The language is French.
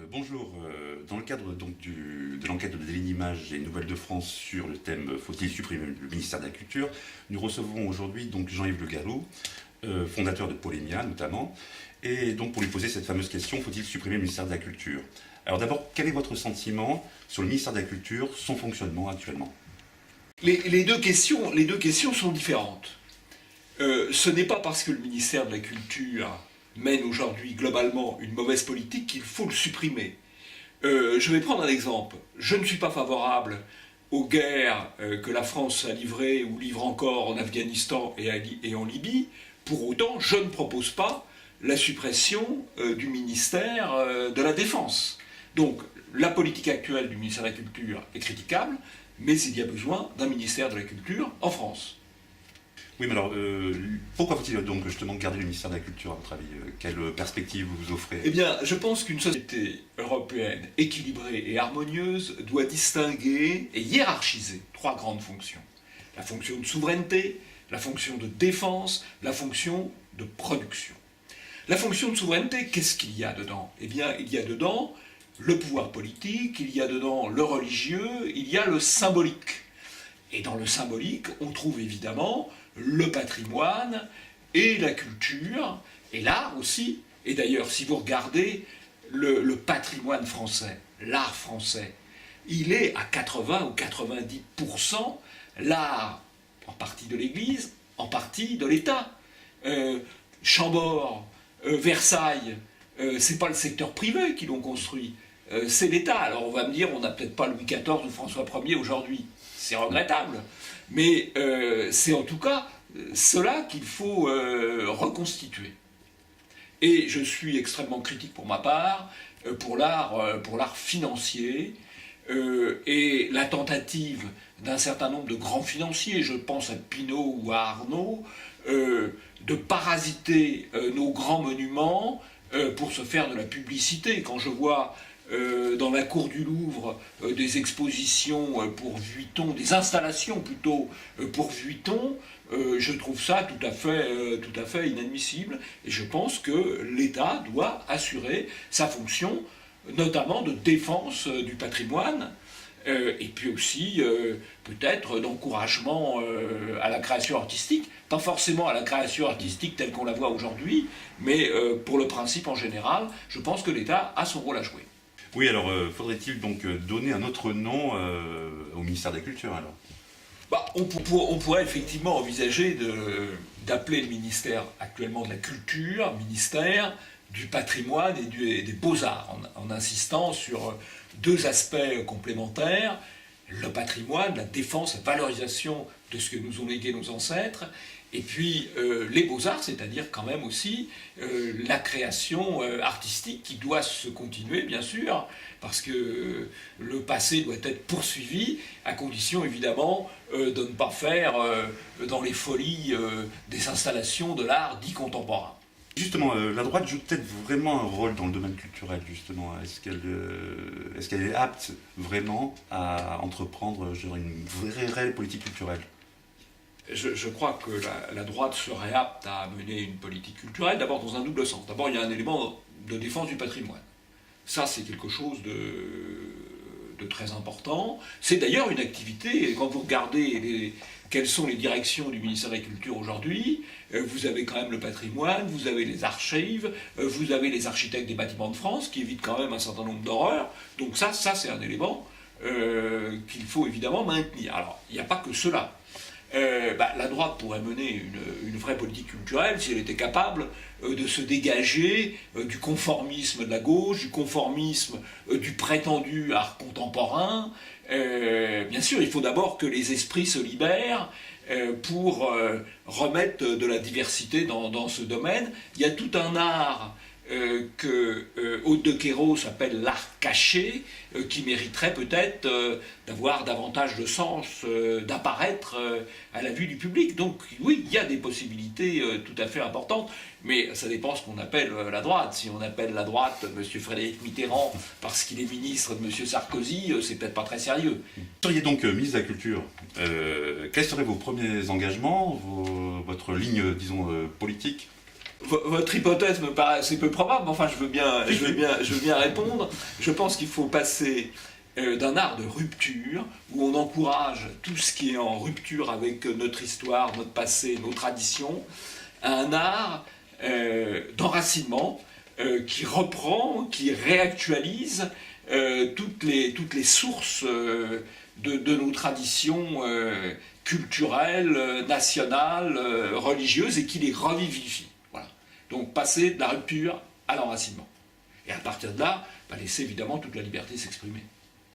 Bonjour, dans le cadre donc, de l'enquête de Daily Image et Nouvelles de France sur le thème Faut-il supprimer le ministère de la Culture, nous recevons aujourd'hui donc Jean-Yves Le Gallou, fondateur de Polémia notamment, et donc pour lui poser cette fameuse question, faut-il supprimer le ministère de la Culture? Alors d'abord, quel est votre sentiment sur le ministère de la Culture, son fonctionnement actuellement? Les deux questions sont différentes. Ce n'est pas parce que le ministère de la Culture mène aujourd'hui globalement une mauvaise politique qu'il faut le supprimer. Je vais prendre un exemple. Je ne suis pas favorable aux guerres que la France a livrées ou livre encore en Afghanistan et en Libye. Pour autant, je ne propose pas la suppression du ministère de la Défense. Donc, la politique actuelle du ministère de la Culture est critiquable, mais il y a besoin d'un ministère de la Culture en France. Oui, mais alors, pourquoi faut-il donc justement garder le ministère de la Culture, à votre avis? Quelle perspective vous vous offrez? Eh bien, je pense qu'une société européenne équilibrée et harmonieuse doit distinguer et hiérarchiser trois grandes fonctions. La fonction de souveraineté, la fonction de défense, la fonction de production. La fonction de souveraineté, qu'est-ce qu'il y a dedans? Eh bien, il y a dedans le pouvoir politique, il y a dedans le religieux, il y a le symbolique. Et dans le symbolique, on trouve évidemment le patrimoine et la culture, et l'art aussi. Et d'ailleurs, si vous regardez le patrimoine français, l'art français, il est à 80 ou 90% l'art, en partie de l'Église, en partie de l'État. Chambord, Versailles, c'est pas le secteur privé qui l'ont construit, c'est l'État. Alors on va me dire, on n'a peut-être pas Louis XIV ou François Ier aujourd'hui, c'est regrettable, mais c'est en tout cas cela qu'il faut reconstituer. Et je suis extrêmement critique pour ma part pour l'art financier et la tentative d'un certain nombre de grands financiers, je pense à Pinault ou à Arnaud, de parasiter nos grands monuments pour se faire de la publicité. Quand je vois dans la cour du Louvre des expositions pour Vuitton, des installations plutôt pour Vuitton, je trouve ça tout à fait inadmissible. Et je pense que l'État doit assurer sa fonction, notamment de défense du patrimoine, et puis aussi peut-être d'encouragement à la création artistique, pas forcément à la création artistique telle qu'on la voit aujourd'hui, mais pour le principe en général, je pense que l'État a son rôle à jouer. Oui, alors faudrait-il donc donner un autre nom au ministère de la Culture alors? Bah, on pourrait effectivement envisager d'appeler le ministère actuellement de la Culture, ministère du patrimoine et des beaux-arts, en insistant sur deux aspects complémentaires, le patrimoine, la défense, la valorisation de ce que nous ont légué nos ancêtres, et puis les beaux-arts, c'est-à-dire quand même aussi la création artistique qui doit se continuer, bien sûr, parce que le passé doit être poursuivi, à condition évidemment de ne pas faire dans les folies des installations de l'art dit contemporain. Justement, la droite joue peut-être vraiment un rôle dans le domaine culturel, justement. Est-ce qu'elle est apte vraiment à entreprendre une vraie politique culturelle? Je crois que la droite serait apte à mener une politique culturelle, d'abord dans un double sens. D'abord, il y a un élément de défense du patrimoine. Ça, c'est quelque chose de très important. C'est d'ailleurs une activité, quand vous regardez quelles sont les directions du ministère de la Culture aujourd'hui, vous avez quand même le patrimoine, vous avez les archives, vous avez les architectes des bâtiments de France, qui évitent quand même un certain nombre d'horreurs. Donc ça c'est un élément qu'il faut évidemment maintenir. Alors, il n'y a pas que cela. La droite pourrait mener une vraie politique culturelle si elle était capable de se dégager du conformisme de la gauche, du conformisme du prétendu art contemporain. Bien sûr, il faut d'abord que les esprits se libèrent pour remettre de la diversité dans ce domaine. Il y a tout un art que Aude de Queiroz appelle l'art caché, qui mériterait peut-être d'avoir davantage de sens, d'apparaître à la vue du public. Donc oui, il y a des possibilités tout à fait importantes, mais ça dépend ce qu'on appelle la droite. Si on appelle la droite M. Frédéric Mitterrand parce qu'il est ministre de M. Sarkozy, c'est peut-être pas très sérieux. Vous seriez donc ministre de la Culture. Quels seraient vos premiers engagements, votre ligne, disons, politique? Votre hypothèse me paraît assez peu probable, mais enfin je veux bien répondre. Je pense qu'il faut passer d'un art de rupture, où on encourage tout ce qui est en rupture avec notre histoire, notre passé, nos traditions, à un art d'enracinement qui reprend, qui réactualise toutes les sources de nos traditions culturelles, nationales, religieuses, et qui les revivifie. Voilà. Donc passer de la rupture à l'enracinement. Et à partir de là, laisser évidemment toute la liberté s'exprimer.